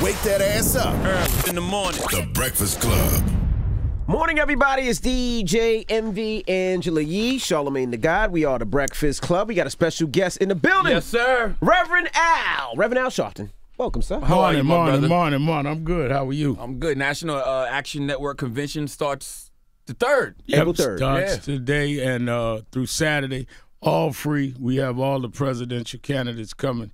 Wake that ass up. Early in the morning. The Breakfast Club. Morning, everybody. It's DJ MV Angela Yee, Charlamagne the God. We are the Breakfast Club. We got a special guest in the building. Yes, sir. Reverend Al Sharpton. Welcome, sir. How are you, my brother? Morning. I'm good. How are you? I'm good. National Action Network Convention starts the 3rd. April 3rd. Starts today and through Saturday. All free. We have all the presidential candidates coming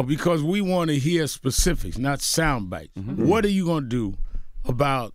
because we want to hear specifics, not sound bites. Mm-hmm. What are you going to do about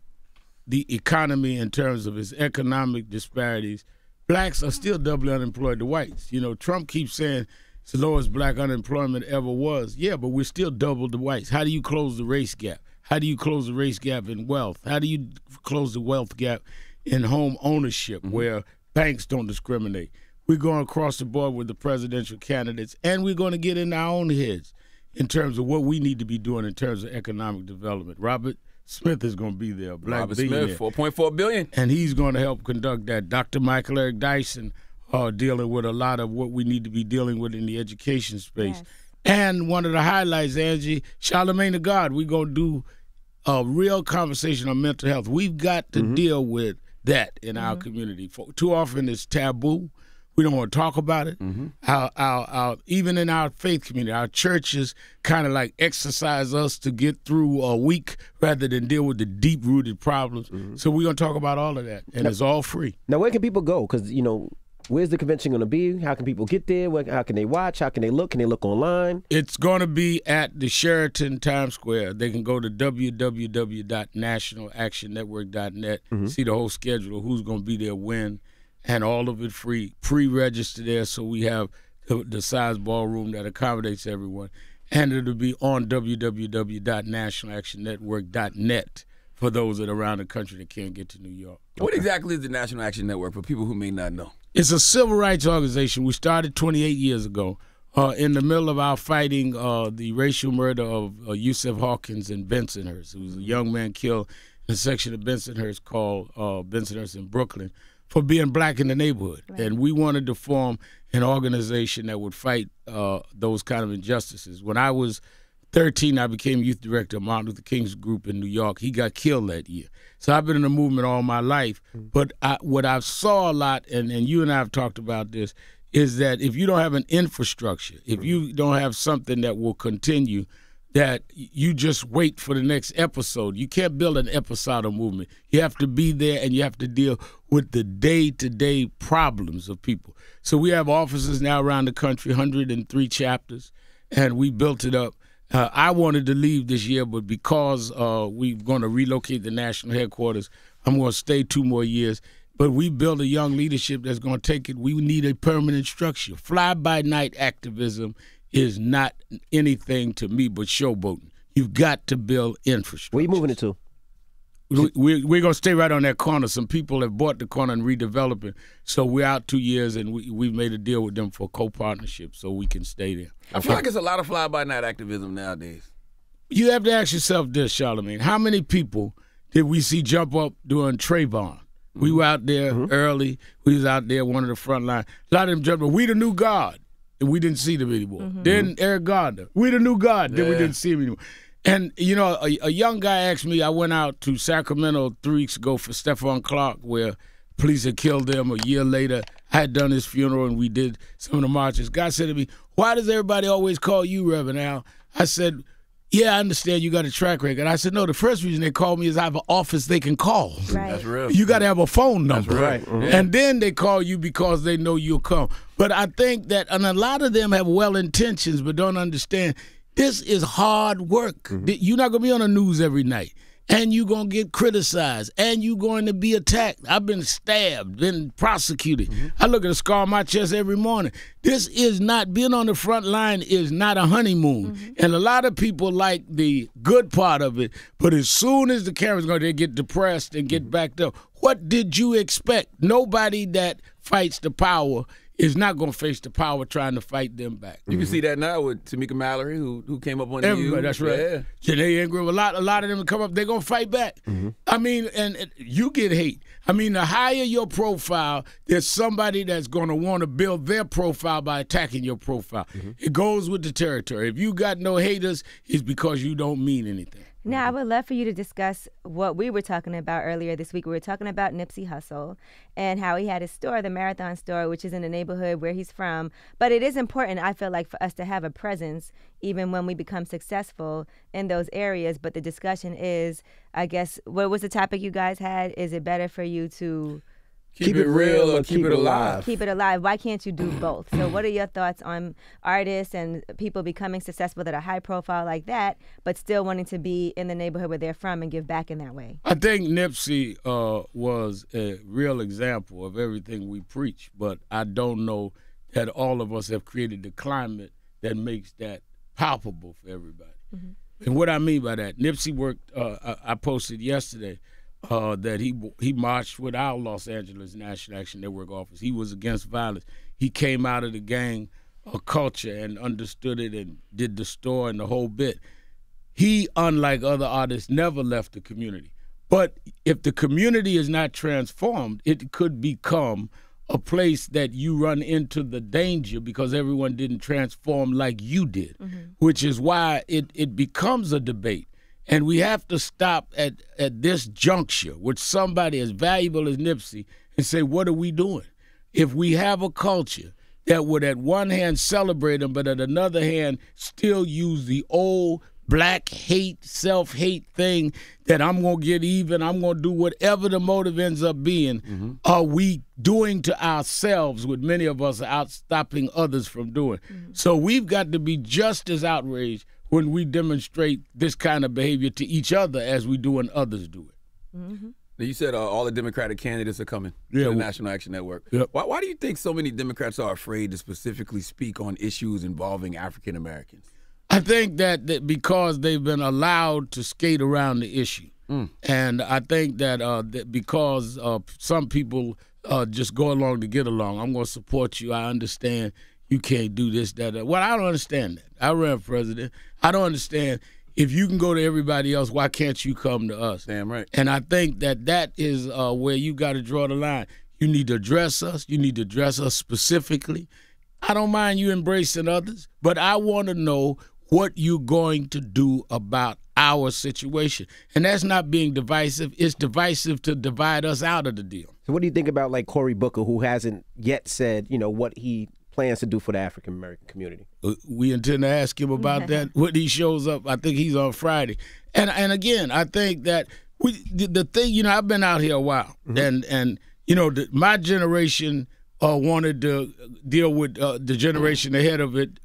the economy in terms of its economic disparities? Blacks are still doubly unemployed to whites. You know, Trump keeps saying it's the lowest black unemployment ever was. Yeah, but we're still double the whites. How do you close the race gap? How do you close the race gap in wealth? How do you close the wealth gap in home ownership where banks don't discriminate? We're going across the board with the presidential candidates, and we're going to get in our own heads in terms of what we need to be doing in terms of economic development. Robert Smith is going to be there. Robert Smith, $4.4 billion. And he's going to help conduct that. Dr. Michael Eric Dyson dealing with a lot of what we need to be dealing with in the education space. Yes. And one of the highlights, Angie, Charlamagne the God, we're going to do a real conversation on mental health. We've got to deal with that in our community. Too often it's taboo. We don't want to talk about it. Our even in our faith community, our churches kind of like exercise us to get through a week rather than deal with the deep-rooted problems. So we're going to talk about all of that, and it's all free. Now, where can people go? Because, you know, where's the convention going to be? How can people get there? How can they watch? How can they look? Can they look online? It's going to be at the Sheraton Times Square. They can go to www.nationalactionnetwork.net, see the whole schedule of who's going to be there when. And all of it free. Pre-register there, so we have the size ballroom that accommodates everyone. And it'll be on www.nationalactionnetwork.net for those that are around the country that can't get to New York. What exactly is the National Action Network for people who may not know? It's a civil rights organization. We started 28 years ago in the middle of our fighting the racial murder of Yusuf Hawkins in Bensonhurst. It was a young man killed in a section of Bensonhurst called Bensonhurst in Brooklyn, for being black in the neighborhood. Right. And we wanted to form an organization that would fight those kind of injustices. When I was 13, I became youth director of Martin Luther King's group in New York. He got killed that year. So I've been in the movement all my life. But what I've saw a lot, and you and I have talked about this, is that if you don't have an infrastructure, if you don't have something that will continue, that you just wait for the next episode. You can't build an episodal movement. You have to be there, and you have to deal with the day-to-day problems of people. So we have offices now around the country, 103 chapters, and we built it up. I wanted to leave this year, but because we're going to relocate the national headquarters, I'm going to stay 2 more years. But we built a young leadership that's going to take it. We need a permanent structure. Fly-by-night activism is not anything to me but showboating. You've got to build infrastructure. Where you moving it to? We're going to stay right on that corner. Some people have bought the corner and redeveloped it. So we're out 2 years, and we've made a deal with them for co-partnership so we can stay there. I feel like it's a lot of fly-by-night activism nowadays. You have to ask yourself this, Charlamagne. How many people did we see jump up during Trayvon? We were out there early. We was out there, one of the front line. A lot of them jumped up. We the new guard. And we didn't see them anymore. Then Eric Gardner, we the new God. Then we didn't see him anymore. And, you know, a young guy asked me, I went out to Sacramento 3 weeks ago for Stephon Clark, where police had killed him. A year later, I had done his funeral, and we did some of the marches. Guy said to me, why does everybody always call you Reverend Al? I said, yeah, I understand you got a track record. I said, no, the first reason they call me is I have an office they can call. Right. That's real. You got to have a phone number. That's right. And then they call you because they know you'll come. But I think that, and a lot of them have well intentions but don't understand, this is hard work. You're not going to be on the news every night. And you're going to get criticized. And you're going to be attacked. I've been stabbed, been prosecuted. I look at a scar on my chest every morning. This is not, being on the front line is not a honeymoon. And a lot of people like the good part of it, but as soon as the camera's going, they get depressed and get backed up. What did you expect? Nobody that fights the power is not going to face the power trying to fight them back. You can see that now with Tamika Mallory, who came up on Everybody, you. that's right. Yeah. Janae Ingram, a lot of them come up, they're going to fight back. I mean, and you get hate. I mean, the higher your profile, there's somebody that's going to want to build their profile by attacking your profile. It goes with the territory. If you got no haters, it's because you don't mean anything. Now, I would love for you to discuss what we were talking about earlier this week. We were talking about Nipsey Hussle and how he had his store, the Marathon store, which is in the neighborhood where he's from. But it is important, I feel like, for us to have a presence even when we become successful in those areas. But the discussion is, I guess, what was the topic you guys had? Is it better for you to Keep it real or keep it alive? Keep it alive. Why can't you do both? So what are your thoughts on artists and people becoming successful that are high profile like that, but still wanting to be in the neighborhood where they're from and give back in that way? I think Nipsey was a real example of everything we preach, but I don't know that all of us have created the climate that makes that palpable for everybody. And what I mean by that, Nipsey worked, I posted yesterday, that he marched with our Los Angeles National Action Network office. He was against violence. He came out of the gang culture and understood it and did the store and the whole bit. He, unlike other artists, never left the community. But if the community is not transformed, it could become a place that you run into the danger because everyone didn't transform like you did, which is why it becomes a debate. And we have to stop at this juncture with somebody as valuable as Nipsey and say, what are we doing? If we have a culture that would at one hand celebrate him, but at another hand still use the old black hate, self-hate thing that I'm going to get even, I'm going to do whatever the motive ends up being, are we doing to ourselves what many of us are out stopping others from doing? So we've got to be just as outraged when we demonstrate this kind of behavior to each other as we do when others do it. Now, you said all the Democratic candidates are coming to the National Action Network. Yep. Why do you think so many Democrats are afraid to specifically speak on issues involving African Americans? I think that because they've been allowed to skate around the issue. And I think that because some people just go along to get along, I'm going to support you, I understand you can't do this, that. Well, I don't understand that. I ran for president. I don't understand if you can go to everybody else, why can't you come to us? Damn right. And I think that is where you got to draw the line. You need to address us. You need to address us specifically. I don't mind you embracing others, but I want to know what you're going to do about our situation. And that's not being divisive. It's divisive to divide us out of the deal. So what do you think about like Cory Booker, who hasn't yet said, what he plans to do for the African American community? We intend to ask him about that when he shows up. I think he's on Friday. And again, I think that the thing, I've been out here a while, and my generation wanted to deal with the generation ahead of it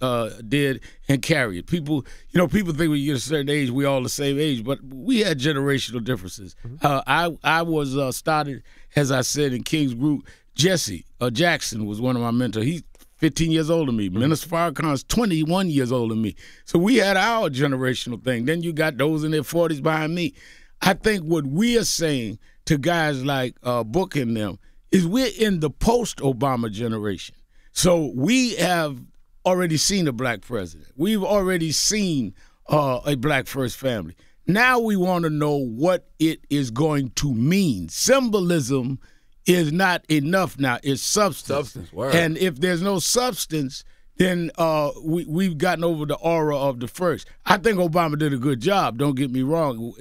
did and carry it. People think when you get a certain age, we all the same age, but we had generational differences. I was started, as I said, in King's Group. Jesse Jackson was one of my mentors. He's 15 years older than me. Minister Farrakhan's 21 years older than me. So we had our generational thing. Then you got those in their 40s behind me. I think what we are saying to guys like Book and them is we're in the post-Obama generation. So we have already seen a black president. We've already seen a black first family. Now we want to know what it is going to mean. Symbolism is not enough now. It's substance. Word. And if there's no substance, then we've gotten over the aura of the first. I think Obama did a good job, don't get me wrong,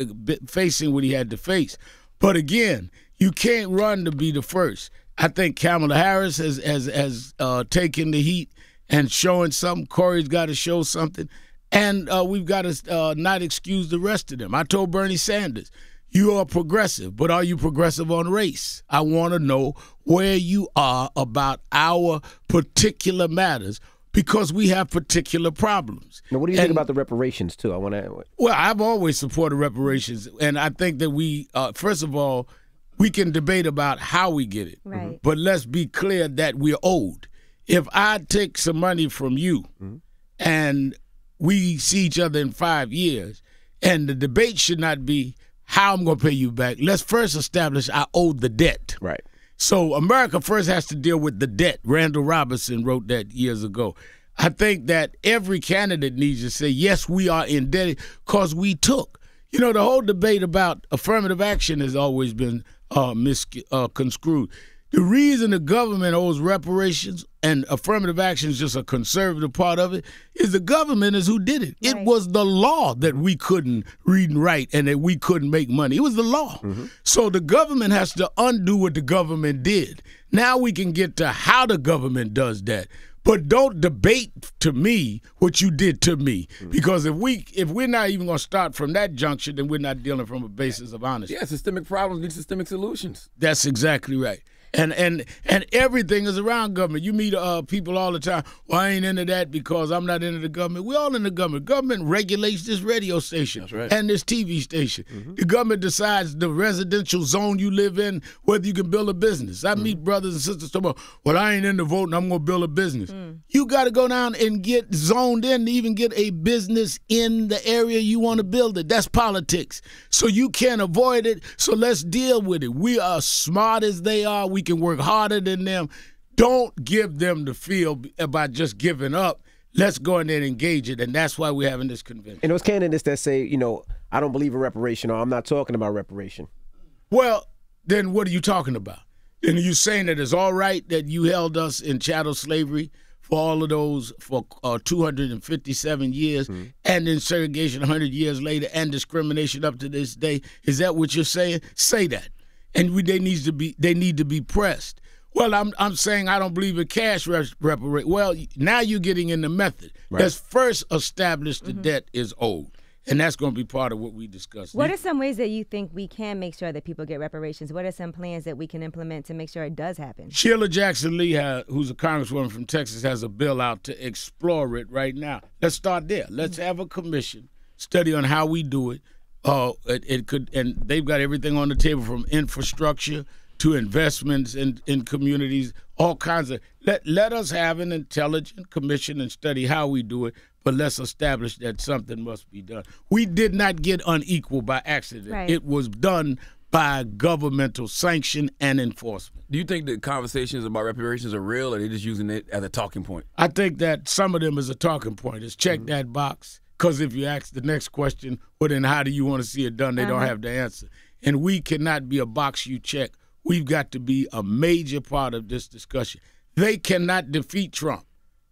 facing what he had to face. But again, you can't run to be the first. I think Kamala Harris has taken the heat and showing something. Corey's got to show something. And we've got to not excuse the rest of them. I told Bernie Sanders, you are progressive, but are you progressive on race? I want to know where you are about our particular matters because we have particular problems. Now, what do you think about the reparations, too? Well, I've always supported reparations, and I think that we, first of all, we can debate about how we get it. Right. But let's be clear that we're owed. If I take some money from you and we see each other in 5 years, and the debate should not be how I'm going to pay you back. Let's first establish I owe the debt. Right. So America first has to deal with the debt. Randall Robinson wrote that years ago. I think that every candidate needs to say, yes, we are indebted because we took. The whole debate about affirmative action has always been misconstrued. The reason the government owes reparations and affirmative action is just a conservative part of it is the government is who did it. Right. It was the law that we couldn't read and write and that we couldn't make money. It was the law. So the government has to undo what the government did. Now we can get to how the government does that. But don't debate to me what you did to me, because if we're not even going to start from that juncture, then we're not dealing from a basis of honesty. Yeah, systemic problems need systemic solutions. That's exactly right. And everything is around government. You meet people all the time, well, I ain't into that because I'm not into the government. We're all in the government. Government regulates this radio station and this TV station. The government decides the residential zone you live in, whether you can build a business. I meet brothers and sisters talking about, well, I ain't into voting, I'm going to build a business. You got to go down and get zoned in to even get a business in the area you want to build it. That's politics. So you can't avoid it, so let's deal with it. We are smart as they are. We can work harder than them. Don't give them the feel about just giving up. Let's go in there and engage it, and that's why we're having this convention. And those candidates that say, you know, I don't believe in reparation, or I'm not talking about reparation. Well, then what are you talking about? Then are you saying that it's all right that you held us in chattel slavery for all of those, for 257 years, and then segregation 100 years later, and discrimination up to this day? Is that what you're saying? Say that. And they need to be pressed. Well, I'm saying I don't believe in cash reparation. Well, now you're getting in the method. Right. Let's first establish the debt is owed, and that's going to be part of what we discussed. What are some ways that you think we can make sure that people get reparations? What are some plans that we can implement to make sure it does happen? Sheila Jackson Lee, who's a congresswoman from Texas, has a bill out to explore it right now. Let's start there. Let's have a commission study on how we do it. It could, and they've got everything on the table from infrastructure to investments in communities, all kinds of. Let us have an intelligent commission and study how we do it, but let's establish that something must be done. We did not get unequal by accident. Right. It was done by governmental sanction and enforcement. Do you think the conversations about reparations are real, or are they just using it as a talking point? I think that some of them is a talking point. It's check that box. Because if you ask the next question, well, then how do you want to see it done? They don't have the answer. And we cannot be a box you check. We've got to be a major part of this discussion. They cannot defeat Trump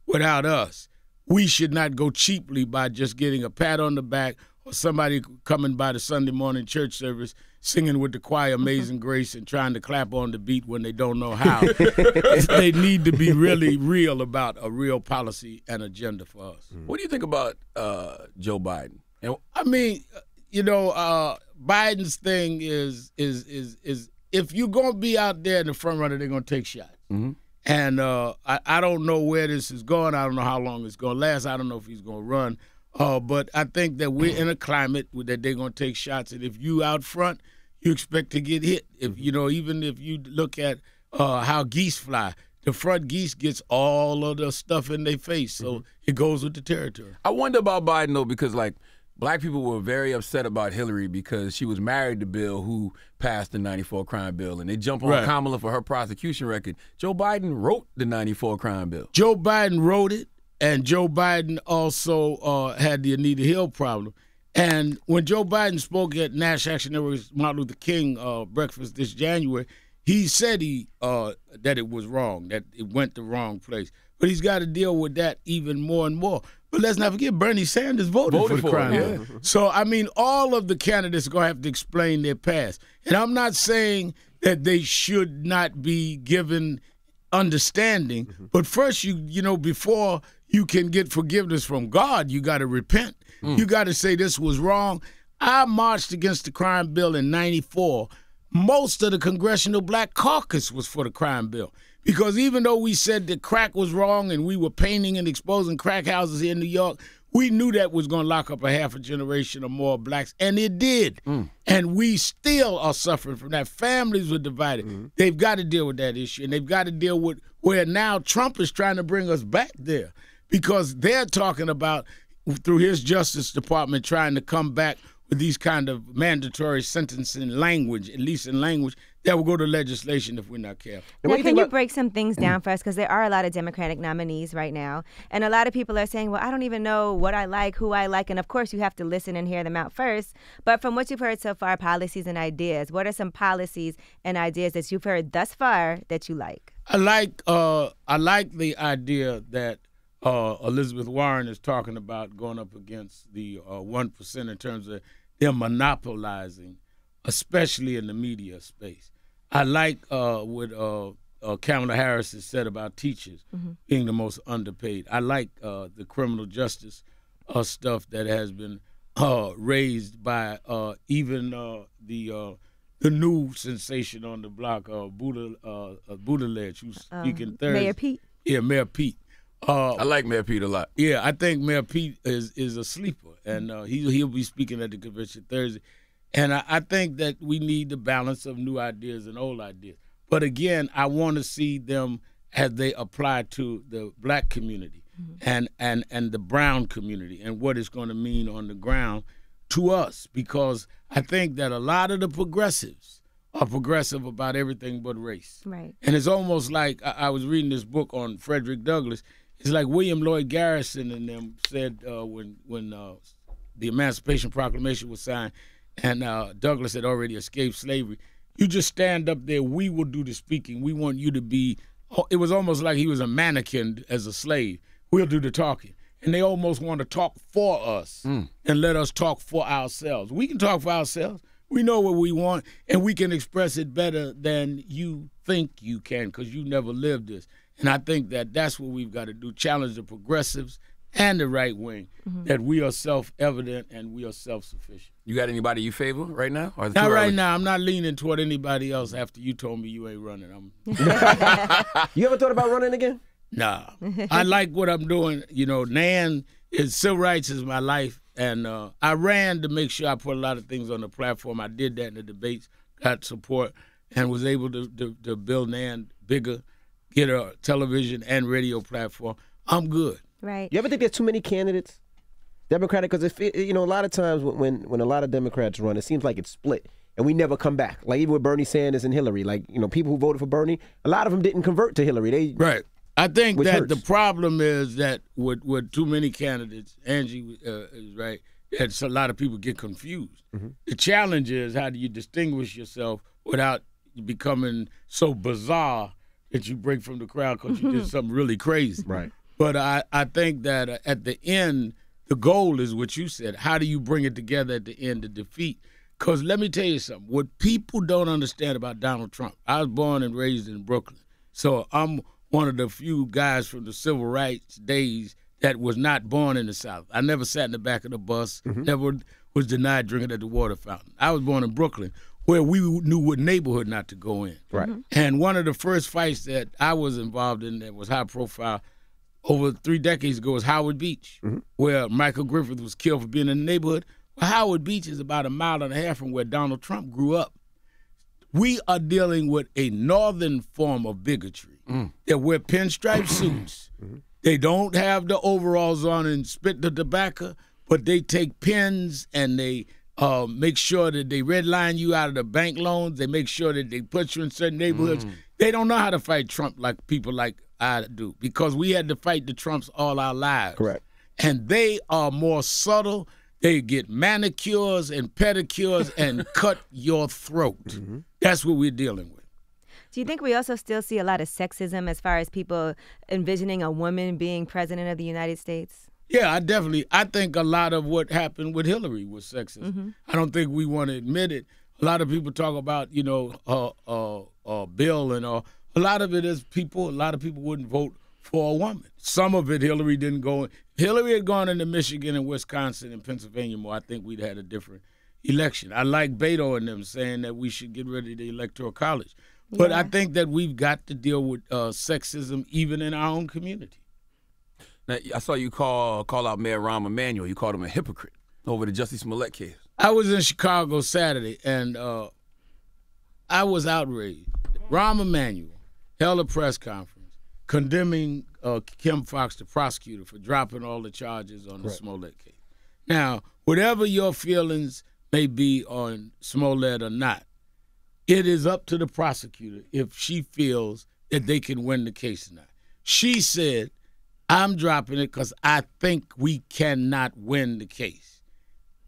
without us. We should not go cheaply by just getting a pat on the back or somebody coming by the Sunday morning church service singing with the choir Amazing Grace and trying to clap on the beat when they don't know how. They need to be really real about a real policy and agenda for us. What do you think about Joe Biden? I mean, you know, Biden's thing is if you're going to be out there in the front runner, they're going to take shots. And I don't know where this is going. I don't know how long it's going to last. I don't know if he's going to run. But I think that we're in a climate that they're going to take shots. And if you out front, you expect to get hit. If you know, even if you look at how geese fly, the front geese gets all of the stuff in their face. So it goes with the territory. I wonder about Biden, though, because, like, black people were very upset about Hillary because she was married to Bill, who passed the 94 crime bill. And they jump on Kamala for her prosecution record. Joe Biden wrote the 94 crime bill. Joe Biden wrote it. And Joe Biden also had the Anita Hill problem. And when Joe Biden spoke at National Action Network's Martin Luther King breakfast this January, he said that it was wrong, that it went the wrong place. But he's got to deal with that even more and more. But let's not forget, Bernie Sanders voted for the crime bill. So, I mean, all of the candidates are going to have to explain their past. And I'm not saying that they should not be given understanding. But first, you know, before you can get forgiveness from God, you got to repent. You got to say this was wrong. I marched against the crime bill in '94. Most of the Congressional Black Caucus was for the crime bill. Because even though we said that crack was wrong and we were painting and exposing crack houses here in New York, we knew that was going to lock up a half a generation or more of blacks, and it did. And we still are suffering from that. Families were divided. They've got to deal with that issue, and they've got to deal with where now Trump is trying to bring us back there, because they're talking about, through his Justice Department, trying to come back with these kind of mandatory sentencing language, at least in language, that will go to legislation if we're not careful. Now, can you break some things down for us? Because there are a lot of Democratic nominees right now. And a lot of people are saying, well, I don't even know what I like, who I like. And, of course, you have to listen and hear them out first. But from what you've heard so far, policies and ideas, what are some policies and ideas that you've heard thus far that you like? I like the idea that Elizabeth Warren is talking about going up against the 1% in terms of them monopolizing, especially in the media space. I like what Kamala Harris has said about teachers being the most underpaid. I like the criminal justice stuff that has been raised by even the new sensation on the block, Buttigieg, who's speaking Thursday. Mayor Pete? Yeah, Mayor Pete. I like Mayor Pete a lot. Yeah, I think Mayor Pete is a sleeper, and he'll be speaking at the convention Thursday. And I think that we need the balance of new ideas and old ideas. But again, I want to see them as they apply to the black community and the brown community and what it's going to mean on the ground to us. Because I think that a lot of the progressives are progressive about everything but race. Right. And it's almost like I was reading this book on Frederick Douglass. It's like William Lloyd Garrison and them said when the Emancipation Proclamation was signed, and Douglass had already escaped slavery. You just stand up there. We will do the speaking. We want you to be. It was almost like he was a mannequin as a slave. We'll do the talking. And they almost want to talk for us and let us talk for ourselves. We can talk for ourselves. We know what we want, and we can express it better than you think you can because you never lived this. And I think that that's what we've got to do, challenge the progressives and the right wing, that we are self-evident and we are self-sufficient. You got anybody you favor right now? Or Not right now. I'm not leaning toward anybody else after you told me you ain't running. You ever thought about running again? Nah. I like what I'm doing. You know, civil rights is my life. And I ran to make sure I put a lot of things on the platform. I did that in the debates, got support, and was able to build NAN bigger, get a television and radio platform. I'm good. Right. You ever think there's too many candidates, Democratic? Because a lot of times when a lot of Democrats run, it seems like it's split, and we never come back. Like even with Bernie Sanders and Hillary, people who voted for Bernie, a lot of them didn't convert to Hillary. Right. I think that hurts. the problem is that with too many candidates, Angie is right, that a lot of people get confused. The challenge is how do you distinguish yourself without becoming so bizarre that you break from the crowd because you did something really crazy. Right. But I think that at the end, the goal is what you said. How do you bring it together at the end to defeat? Because let me tell you something. What people don't understand about Donald Trump, I was born and raised in Brooklyn. So I'm one of the few guys from the civil rights days that was not born in the South. I never sat in the back of the bus, never was denied drinking at the water fountain. I was born in Brooklyn, where we knew what neighborhood not to go in. Right. And one of the first fights that I was involved in that was high profile over 3 decades ago was Howard Beach, where Michael Griffith was killed for being in the neighborhood. Well, Howard Beach is about 1.5 miles from where Donald Trump grew up. We are dealing with a northern form of bigotry. They wear pinstripe suits. They don't have the overalls on and spit the tobacco, but they take pens and they make sure that they redline you out of the bank loans. They make sure that they put you in certain neighborhoods. They don't know how to fight Trump like people like I do because we had to fight the Trumps all our lives. Correct. And they are more subtle. They get manicures and pedicures and cut your throat. That's what we're dealing with. Do you think we also still see a lot of sexism as far as people envisioning a woman being president of the United States? Yeah, I think a lot of what happened with Hillary was sexist. I don't think we want to admit it. A lot of people talk about, Bill and all. A lot of it is a lot of people wouldn't vote for a woman. Some of it, Hillary didn't go. Hillary had gone into Michigan and Wisconsin and Pennsylvania more. I think we'd had a different election. I like Beto and them saying that we should get rid of the Electoral College. But I think that we've got to deal with sexism even in our own community. Now, I saw you call out Mayor Rahm Emanuel. You called him a hypocrite over the Jussie Smollett case. I was in Chicago Saturday, and I was outraged. Rahm Emanuel held a press conference condemning Kim Foxx, the prosecutor, for dropping all the charges on the Smollett case. Now, whatever your feelings may be on Smollett or not, it is up to the prosecutor if she feels that they can win the case or not. She said, I'm dropping it because I think we cannot win the case.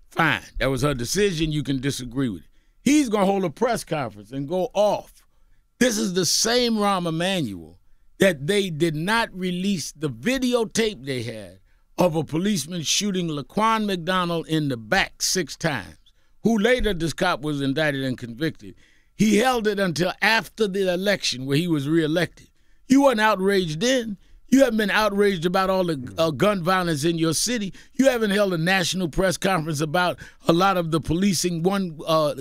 Fine. That was her decision. You can disagree with it. He's going to hold a press conference and go off. This is the same Rahm Emanuel that they did not release the videotape they had of a policeman shooting Laquan McDonald in the back 6 times, who later this cop was indicted and convicted. He held it until after the election where he was reelected. You weren't outraged then. You haven't been outraged about all the gun violence in your city. You haven't held a national press conference about a lot of the policing, one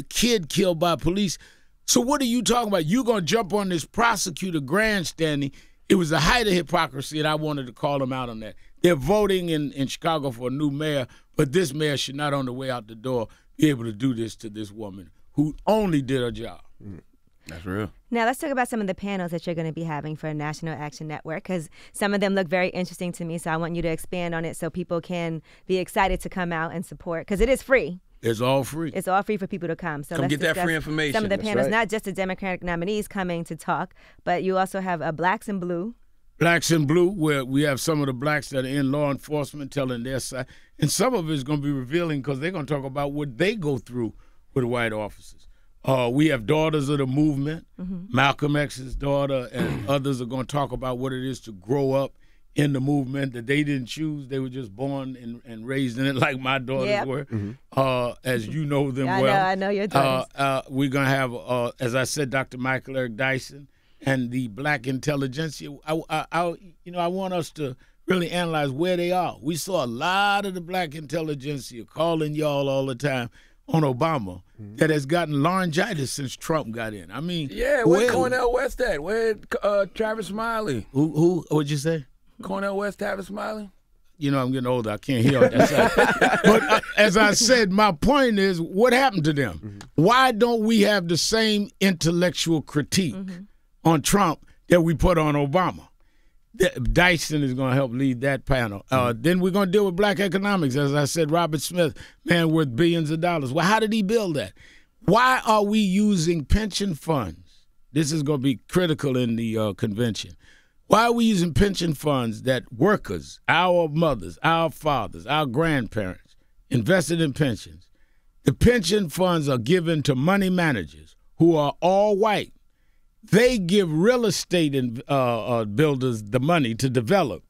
kid killed by police. So what are you talking about? You're going to jump on this prosecutor grandstanding. It was the height of hypocrisy, and I wanted to call them out on that. They're voting in Chicago for a new mayor, but this mayor should not on the way out the door be able to do this to this woman who only did her job. That's real. Now, let's talk about some of the panels that you're going to be having for National Action Network, because some of them look very interesting to me, so I want you to expand on it so people can be excited to come out and support, because it is free. It's all free. It's all free for people to come. So Come let's get that discuss free information. some of the That's panels, right. not just the Democratic nominees coming to talk, but you also have Blacks in Blue. Blacks in Blue, where we have some of the blacks that are in law enforcement telling their side. And some of it is going to be revealing because they're going to talk about what they go through with white officers. We have Daughters of the Movement. Malcolm X's daughter and others are going to talk about what it is to grow up in the movement that they didn't choose. They were just born and raised in it like my daughters were, as you know them well. I know your daughters. We're going to have, as I said, Dr. Michael Eric Dyson and the black intelligentsia. I want us to really analyze where they are. We saw a lot of the black intelligentsia calling y'all all the time on Obama that has gotten laryngitis since Trump got in. I mean, Yeah, where Cornel West at? Where Travis Smiley? Who? What'd you say? Cornel West, Travis Smiley? You know, I'm getting older. I can't hear on that side. But as I said, my point is, what happened to them? Why don't we have the same intellectual critique on Trump that we put on Obama? Dyson is going to help lead that panel. Then we're going to deal with black economics. As I said, Robert Smith, man worth billions of dollars. Well, how did he build that? Why are we using pension funds? This is going to be critical in the convention. Why are we using pension funds that workers, our mothers, our fathers, our grandparents invested in pensions? The pension funds are given to money managers who are all white. They give real estate builders the money to develop,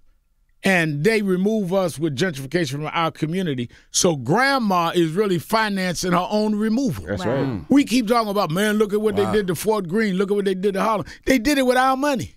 and they remove us with gentrification from our community. So grandma is really financing her own removal. That's Wow. right. We keep talking about, man, look at what they did to Fort Greene. Look at what they did to Harlem. They did it with our money.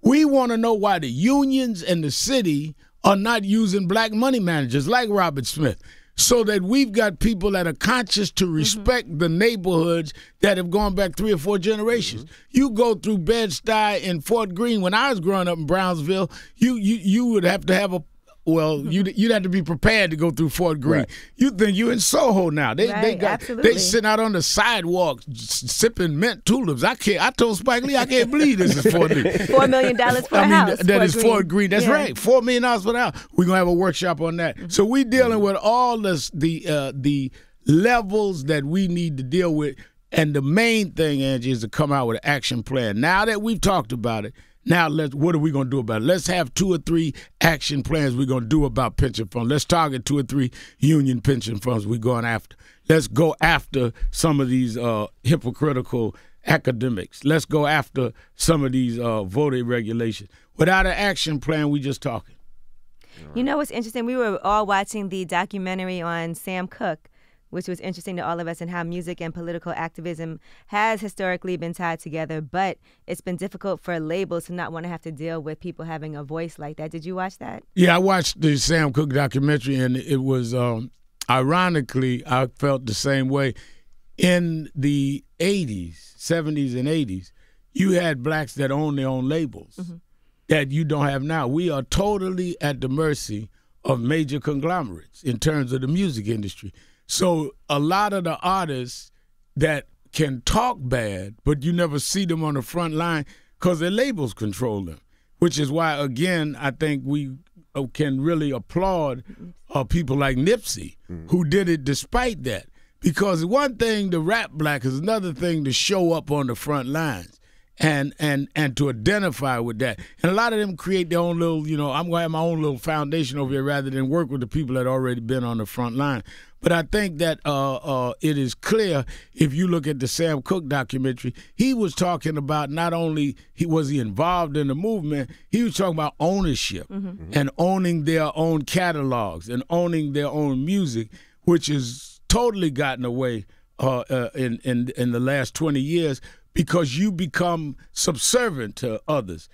We want to know why the unions and the city are not using black money managers like Robert Smith, so that we've got people that are conscious to respect the neighborhoods that have gone back 3 or 4 generations. You go through Bed-Stuy and Fort Greene. When I was growing up in Brownsville, you would have to have you'd have to be prepared to go through Fort Greene. Right. You think you in Soho now? They absolutely. sitting out on the sidewalk sipping mint tulips. I told Spike Lee I can't believe this is Fort Greene. $4 million for a house. That is Fort Greene. That's Yeah. right. $4 million for the house. We're gonna have a workshop on that. So we're dealing with all the levels that we need to deal with, and the main thing, Angie, is to come out with an action plan. Now that we've talked about it, now what are we gonna do about it? Let's have 2 or 3 action plans we're gonna do about pension funds. Let's target 2 or 3 union pension funds we're going after. Let's go after some of these hypocritical academics. Let's go after some of these voting regulations. Without an action plan, we just talking. You know what's interesting? We were all watching the documentary on Sam Cooke, which was interesting to all of us, and how music and political activism has historically been tied together, but it's been difficult for labels to not want to have to deal with people having a voice like that. Did you watch that? Yeah, I watched the Sam Cooke documentary, and it was, ironically, I felt the same way. In the 80s, 70s and 80s, you had blacks that owned their own labels that you don't have now. We are totally at the mercy of major conglomerates in terms of the music industry. So a lot of the artists that can talk bad, but you never see them on the front line because their labels control them, which is why, again, I think we can really applaud people like Nipsey, who did it despite that. Because one thing to rap black is another thing to show up on the front lines and to identify with that. And a lot of them create their own little, I'm going to have my own little foundation over here rather than work with the people that already been on the front line. But I think that it is clear if you look at the Sam Cooke documentary, he was talking about not only was he involved in the movement, he was talking about ownership and owning their own catalogs and owning their own music, which has totally gotten away in the last 20 years because you become subservient to others.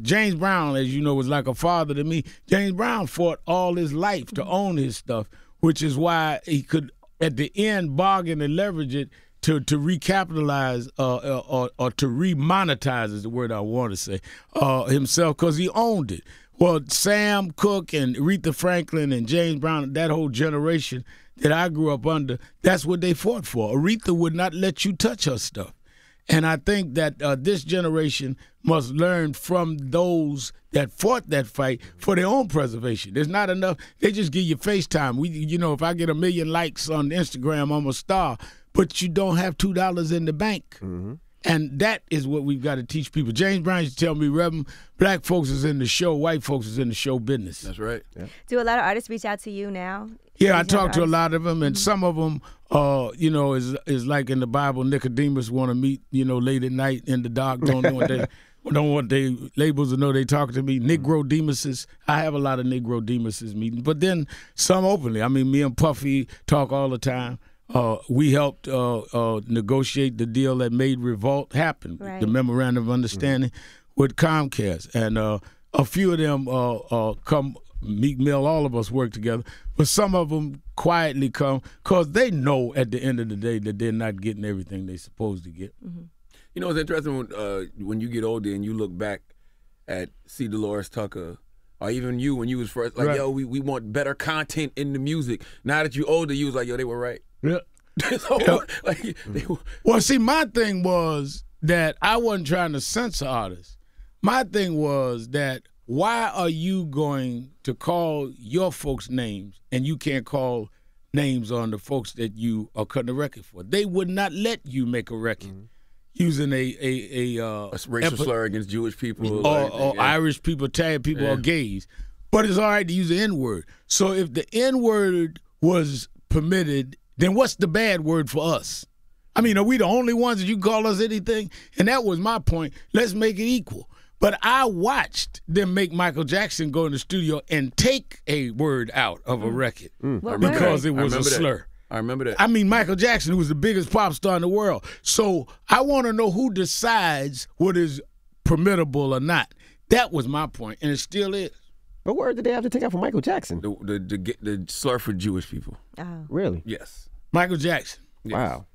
James Brown, as you know, was like a father to me. James Brown fought all his life to own his stuff, which is why he could, at the end, bargain and leverage it to recapitalize or to remonetize is the word I want to say, himself, because he owned it. Well, Sam Cooke and Aretha Franklin and James Brown, that whole generation that I grew up under, that's what they fought for. Aretha would not let you touch her stuff. And I think that this generation must learn from those that fought that fight for their own preservation. There's not enough. They just give you FaceTime. If I get 1 million likes on Instagram, I'm a star. But you don't have $2 in the bank. Mm-hmm. And that is what we've got to teach people. James Brown used to tell me, Reverend, black folks is in the show, white folks is in the show business. That's right. Yeah. Do a lot of artists reach out to you now? Yeah, I talk to a lot of them, and some of them, is like in the Bible, Nicodemus want to meet, late at night in the dark, don't want their labels to know they talk to me. Negro Demuses, I have a lot of Negro Demuses meetings, but then some openly. I mean, me and Puffy talk all the time. We helped negotiate the deal that made Revolt happen, right. The Memorandum of Understanding with Comcast. And a few of them come, Meek Mill, all of us work together, but some of them quietly come because they know at the end of the day that they're not getting everything they're supposed to get. Mm-hmm. It's interesting when you get older and you look back at C. Dolores Tucker, or even you when you was first, like, right. Yo, we want better content in the music. Now that you're older, you was like, yo, they were right. Yeah. Well, see, my thing was that I wasn't trying to censor artists. My thing was that why are you going to call your folks names and you can't call names on the folks that you are cutting a record for? They would not let you make a record using a racial slur against Jewish people or Irish people, Italian people, or gays. But it's all right to use the N-word. So if the N-word was permitted, then what's the bad word for us? I mean, are we the only ones that you call us anything? And that was my point. Let's make it equal. But I watched them make Michael Jackson go in the studio and take a word out of a record because it was a slur. I remember that. I mean, Michael Jackson, who was the biggest pop star in the world. So I want to know who decides what is permittable or not. That was my point, and it still is. What word did they have to take out for Michael Jackson? The slur for Jewish people. Oh. Really? Yes. Michael Jackson. Yes. Wow.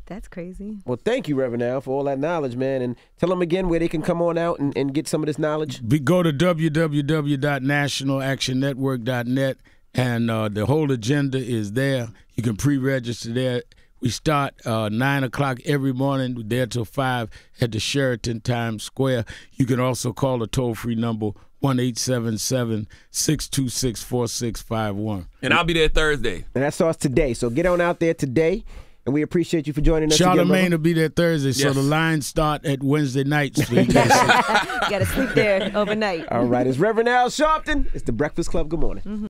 That's crazy. Well, thank you, Reverend Al, for all that knowledge, man. And tell them again where they can come on out and get some of this knowledge. Go to www.nationalactionnetwork.net, and the whole agenda is there. You can pre-register there. We start 9 o'clock every morning. We're there till 5 at the Sheraton Times Square. You can also call the toll-free number 1-877-626-4651. And I'll be there Thursday. And that starts today. So get on out there today. And we appreciate you for joining us. Charlamagne will be there Thursday, yes. So the lines start at Wednesday night. So you got to sleep there overnight. All right. It's Reverend Al Sharpton. It's the Breakfast Club. Good morning.